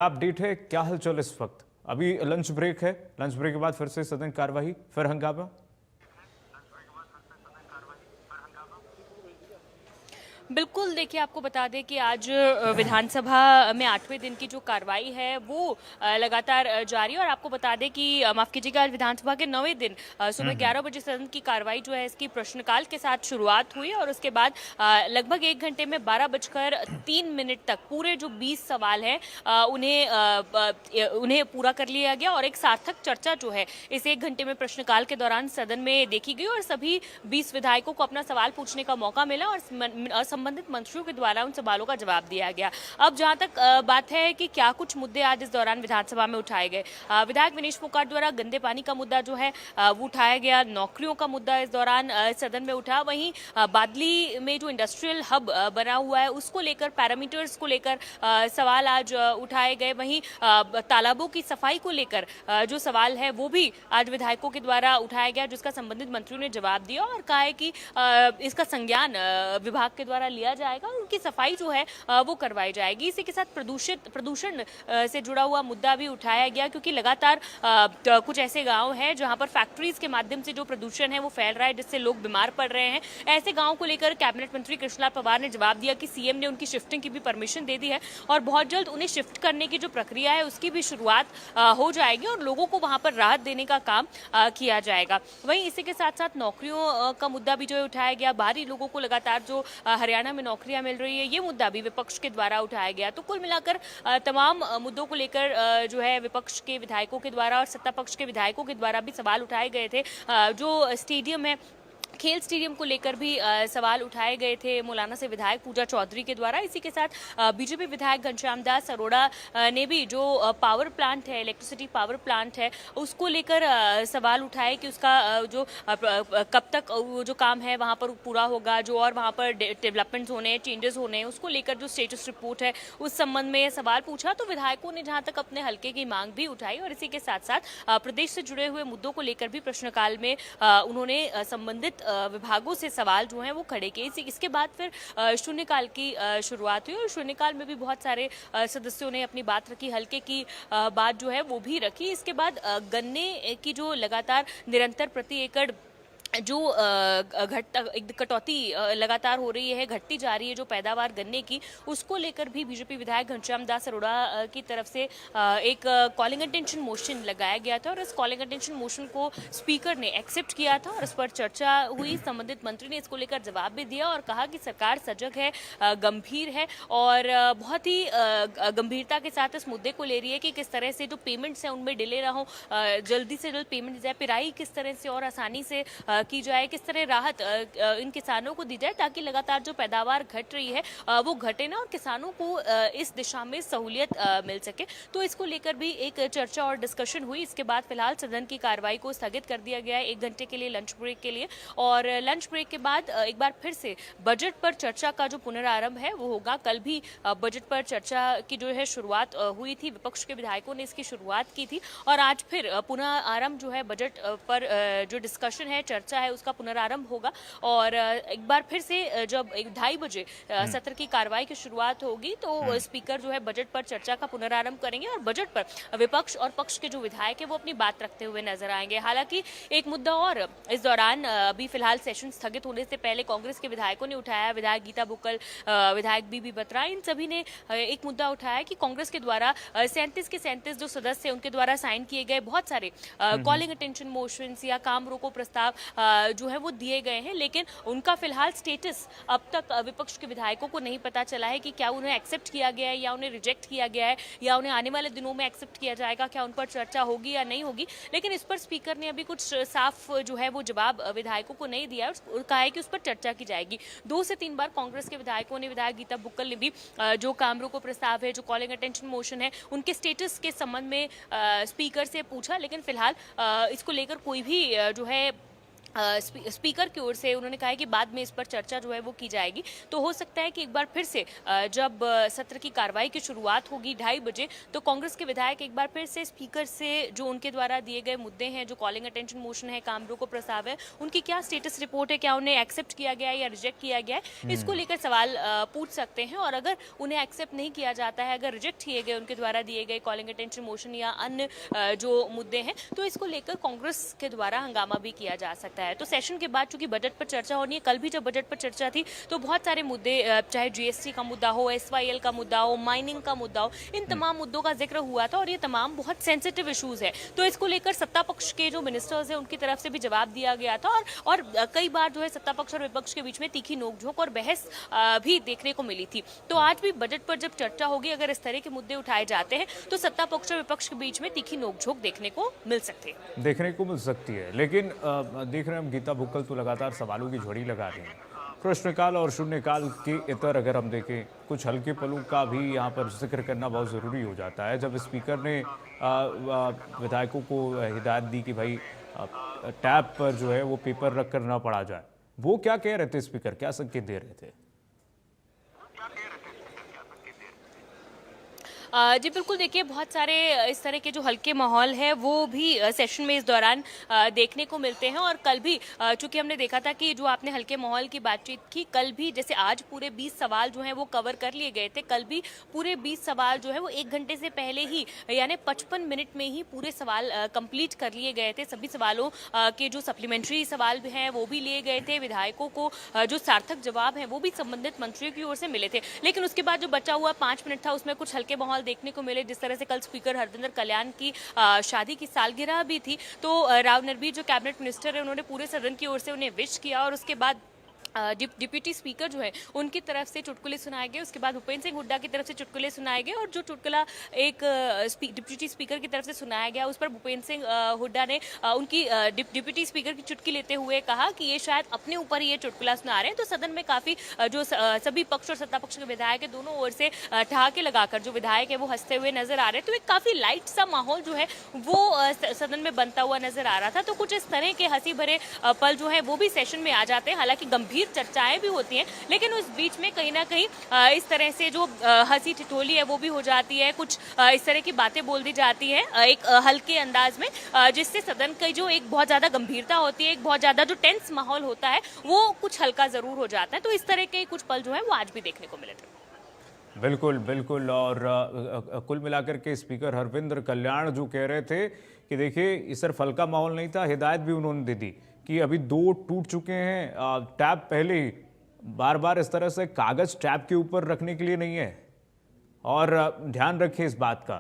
Update है, क्या हलचल इस वक्त? अभी लंच ब्रेक है, लंच ब्रेक के बाद फिर से सदन कार्यवाही, फिर हंगामा। बिल्कुल, देखिए आपको बता दें कि आज विधानसभा में 8वें दिन की जो कार्रवाई है वो लगातार जारी है। और आपको बता दें कि माफ़ कीजिएगा, आज विधानसभा के 9वें दिन सुबह 11 बजे सदन की कार्रवाई जो है इसकी प्रश्नकाल के साथ शुरुआत हुई और उसके बाद लगभग 1 घंटे में 12 बजकर 3 मिनट तक पूरे जो 20 सवाल हैं उन्हें पूरा कर लिया गया और एक सार्थक चर्चा जो है इस 1 घंटे में प्रश्नकाल के दौरान सदन में देखी गई और सभी 20 विधायकों को अपना सवाल पूछने का मौका मिला और संबंधित मंत्रियों के द्वारा उन सवालों का जवाब दिया गया। अब जहां तक बात है कि क्या कुछ मुद्दे आज इस दौरान विधानसभा में उठाए गए, विधायक विनेश फोगाट द्वारा गंदे पानी का मुद्दा जो है वो उठाया गया, नौकरियों का मुद्दा इस दौरान सदन में उठा। वहीं बादली में जो इंडस्ट्रियल हब बना हुआ है उसको लेकर, पैरामीटर्स को लेकर सवाल आज उठाए गए। वहीं तालाबों की सफाई को लेकर जो सवाल है वो भी आज विधायकों के द्वारा उठाया गया, जिसका संबंधित मंत्रियों ने जवाब दिया और कहा है कि इसका संज्ञान विभाग के द्वारा लिया जाएगा और उनकी सफाई जो है वो करवाई जाएगी। इसी के साथ प्रदूषण से जुड़ा हुआ मुद्दा भी उठाया गया, क्योंकि लगातार कुछ ऐसे गांव हैं जहां पर फैक्ट्रीज के माध्यम से जो प्रदूषण है वो फैल रहा है, जिससे लोग बीमार पड़ रहे हैं। ऐसे गांवों को लेकर कैबिनेट मंत्री कृष्णलाल पवार ने जवाब दिया कि सीएम ने उनकी शिफ्टिंग की भी परमिशन दे दी है और बहुत जल्द उन्हें शिफ्ट करने की जो प्रक्रिया है उसकी भी शुरुआत हो जाएगी और लोगों को वहां पर राहत देने का काम किया जाएगा। वहीं इसी के साथ साथ नौकरियों का मुद्दा भी जो है उठाया गया। बाहरी लोगों को लगातार जो हरियाणा में नौकरियां मिल रही है, ये मुद्दा भी विपक्ष के द्वारा उठाया गया। तो कुल मिलाकर तमाम मुद्दों को लेकर जो है विपक्ष के विधायकों के द्वारा और सत्ता पक्ष के विधायकों के द्वारा भी सवाल उठाए गए थे। जो स्टेडियम है, खेल स्टेडियम को लेकर भी सवाल उठाए गए थे मौलाना से विधायक पूजा चौधरी के द्वारा। इसी के साथ बीजेपी विधायक घनश्याम दास अरोड़ा ने भी जो पावर प्लांट है, इलेक्ट्रिसिटी पावर प्लांट है, उसको लेकर सवाल उठाए कि उसका जो कब तक वो जो काम है वहाँ पर पूरा होगा, जो और वहाँ पर डेवलपमेंट्स होने हैं, चेंजेस होने हैं, उसको लेकर जो स्टेटस रिपोर्ट है उस संबंध में सवाल पूछा। तो विधायकों ने जहाँ तक अपने हल्के की मांग भी उठाई और इसी के साथ साथ प्रदेश से जुड़े हुए मुद्दों को लेकर भी प्रश्नकाल में उन्होंने संबंधित विभागों से सवाल जो हैं वो खड़े किए। इसके बाद फिर शून्यकाल की शुरुआत हुई और शून्यकाल में भी बहुत सारे सदस्यों ने अपनी बात रखी, हल्के की बात जो है वो भी रखी। इसके बाद गन्ने की जो लगातार निरंतर प्रति एकड़ जो कटौती लगातार हो रही है, घटती जा रही है जो पैदावार गन्ने की, उसको लेकर भी बीजेपी विधायक घनश्याम दास अरोड़ा की तरफ से एक कॉलिंग अटेंशन मोशन लगाया गया था और इस कॉलिंग अटेंशन मोशन को स्पीकर ने एक्सेप्ट किया था और इस पर चर्चा हुई। संबंधित मंत्री ने इसको लेकर जवाब भी दिया और कहा कि सरकार सजग है, गंभीर है और बहुत ही गंभीरता के साथ इस मुद्दे को ले रही है कि किस तरह से जो पेमेंट्स हैं उनमें डिले ना हो, जल्दी से जल्द पेमेंट दी जाए, पिराई किस तरह से और आसानी से की जाए, किस तरह राहत इन किसानों को दी जाए ताकि लगातार जो पैदावार घट रही है वो घटे ना और किसानों को इस दिशा में सहूलियत मिल सके। तो इसको लेकर भी एक चर्चा और डिस्कशन हुई। इसके बाद फिलहाल सदन की कार्रवाई को स्थगित कर दिया गया है 1 घंटे के लिए, लंच ब्रेक के लिए। और लंच ब्रेक के बाद एक बार फिर से बजट पर चर्चा का जो पुनरारंभ है वो होगा। कल भी बजट पर चर्चा की जो है शुरुआत हुई थी, विपक्ष के विधायकों ने इसकी शुरुआत की थी और आज फिर पुनरारंभ जो है बजट पर जो डिस्कशन है, चर्चा है, उसका पुनरारंभ होगा। और एक बार फिर से जब 2:30 बजे सत्र की कार्रवाई की शुरुआत होगी तो स्पीकर जो है बजट पर चर्चा का पुनरारंभ करेंगे और बजट पर विपक्ष और पक्ष के जो विधायक है वो अपनी बात रखते हुए नजर आएंगे। हालांकि एक मुद्दा और इस दौरान अभी फिलहाल सेशन स्थगित होने से पहले कांग्रेस के विधायकों ने उठाया, विधायक गीता बुक्कल, विधायक बीबी बत्रा, इन सभी ने एक मुद्दा उठाया कि कांग्रेस के द्वारा 37 के 37 जो सदस्य उनके द्वारा साइन किए गए बहुत सारे कॉलिंग अटेंशन मोशंस या काम रोको प्रस्ताव जो है वो दिए गए हैं, लेकिन उनका फिलहाल स्टेटस अब तक विपक्ष के विधायकों को नहीं पता चला है कि क्या उन्हें एक्सेप्ट किया गया है या उन्हें रिजेक्ट किया गया है या उन्हें आने वाले दिनों में एक्सेप्ट किया जाएगा, क्या उन पर चर्चा होगी या नहीं होगी। लेकिन इस पर स्पीकर ने अभी कुछ साफ जो है वो जवाब विधायकों को नहीं दिया और कहा है कि उस पर चर्चा की जाएगी। 2 से 3 बार कांग्रेस के विधायकों ने, विधायक गीता बुक्कल ने भी जो काम रोको प्रस्ताव है, जो कॉलिंग अटेंशन मोशन है, उनके स्टेटस के संबंध में स्पीकर से पूछा, लेकिन फिलहाल इसको लेकर कोई भी जो है स्पीकर की ओर से उन्होंने कहा है कि बाद में इस पर चर्चा जो है वो की जाएगी। तो हो सकता है कि एक बार फिर से जब सत्र की कार्रवाई की शुरुआत होगी 2:30 बजे, तो कांग्रेस के विधायक एक बार फिर से स्पीकर से जो उनके द्वारा दिए गए मुद्दे हैं, जो कॉलिंग अटेंशन मोशन है, काम रोको प्रस्ताव है, उनकी क्या स्टेटस रिपोर्ट है, क्या उन्हें एक्सेप्ट किया गया है या रिजेक्ट किया गया है, इसको लेकर सवाल पूछ सकते हैं। और अगर उन्हें एक्सेप्ट नहीं किया जाता है, अगर रिजेक्ट किए गए उनके द्वारा दिए गए कॉलिंग अटेंशन मोशन या अन्य जो मुद्दे हैं, तो इसको लेकर कांग्रेस के द्वारा हंगामा भी किया जा सकता है। तो सेशन के बाद चूंकि बजट पर चर्चा होनी है, कल भी जब बजट पर चर्चा थी तो बहुत सारे मुद्दे, चाहे जीएसटी का मुद्दा हो, एसवाईएल का मुद्दा हो, माइनिंग का मुद्दा हो, इन तमाम मुद्दों का जिक्र हुआ था और ये तमाम बहुत सेंसिटिव इश्यूज है। तो इसको लेकर सत्ता पक्ष के जो मिनिस्टर्स हैं उनकी तरफ से भी जवाब दिया गया था और कई बार जो है सत्ता पक्ष और विपक्ष के बीच में तीखी नोकझोंक और बहस भी देखने को मिली थी। तो आज भी बजट पर जब चर्चा होगी, अगर इस तरह के मुद्दे उठाए जाते हैं तो सत्ता पक्ष और विपक्ष के बीच में तीखी नोकझोंक देखने को मिल सकती है। लेकिन देख रहे हैं हम, गीता बुक्कल तो लगातार सवालों की झड़ी लगा रही हैं। प्रश्नकाल और शून्यकाल के इतर अगर हम देखें, कुछ हल्के पलों का भी यहाँ पर जिक्र करना बहुत ज़रूरी हो जाता है। जब स्पीकर ने विधायकों को हिदायत दी कि भाई टैब पर जो है वो पेपर रख कर ना पढ़ा जाए, वो क्या कह रहे थे स्पीकर, क्या संकेत दे रहे थे? जी बिल्कुल, देखिए बहुत सारे इस तरह के जो हल्के माहौल है वो भी सेशन में इस दौरान देखने को मिलते हैं। और कल भी चूंकि हमने देखा था कि जो आपने हल्के माहौल की बातचीत की, कल भी जैसे आज पूरे 20 सवाल जो हैं वो कवर कर लिए गए थे, कल भी पूरे 20 सवाल जो है वो 1 घंटे से पहले ही, यानी 55 मिनट में ही पूरे सवाल कंप्लीट कर लिए गए थे। सभी सवालों के जो सप्लीमेंट्री सवाल भी हैं वो भी लिए गए थे। विधायकों को जो सार्थक जवाब हैं वो भी संबंधित मंत्रियों की ओर से मिले थे। लेकिन उसके बाद जो बचा हुआ 5 मिनट था उसमें कुछ हल्के माहौल देखने को मिले। जिस तरह से कल स्पीकर हरविंदर कल्याण की शादी की सालगिरह भी थी, तो राव नरबीर जो कैबिनेट मिनिस्टर है उन्होंने पूरे सदन की ओर से उन्हें विश किया और उसके बाद डिप्टी स्पीकर जो है उनकी तरफ से चुटकुले सुनाए गए। उसके बाद भूपेंद्र सिंह हुड्डा की तरफ से चुटकुले सुनाए गए और जो चुटकुला एक डिप्टी स्पीकर की तरफ से सुनाया गया उस पर भूपेंद्र सिंह हुड्डा ने उनकी डिप्टी स्पीकर की चुटकी लेते हुए कहा कि ये शायद अपने ऊपर ही ये चुटकुला सुना रहे हैं। तो सदन में काफी जो सभी पक्ष और सत्ता पक्ष के विधायक है दोनों ओर से ठहाके लगाकर जो विधायक है वो हंसते हुए नजर आ रहे हैं। तो एक काफी लाइट सा माहौल जो है वो सदन में बनता हुआ नजर आ रहा था। तो कुछ इस तरह के हंसी भरे पल जो है वो भी सेशन में आ जाते हैं। हालांकि गंभीर चर्चाएं भी होती हैं, लेकिन उस बीच में कहीं ना कहीं इस तरह से जो हंसी ठिठोली है वो भी हो जाती है। कुछ इस तरह की बातें बोल दी जाती हैं एक हल्के अंदाज में, जिससे सदन की जो एक बहुत ज्यादा गंभीरता होती है, एक बहुत ज्यादा जो टेंस माहौल होता है वो कुछ हल्का जरूर हो जाता है। तो इस तरह के कुछ पल जो है वो आज भी देखने को मिले थे। बिल्कुल बिल्कुल। और कुल मिलाकर के स्पीकर हरविंदर कल्याण जो कह रहे थे कि देखिए ये सिर्फ हल्का माहौल नहीं था, हिदायत भी उन्होंने दे दी कि अभी 2 टूट चुके हैं, टैब पहले ही, बार बार इस तरह से कागज टैब के ऊपर रखने के लिए नहीं है और ध्यान रखें इस बात का।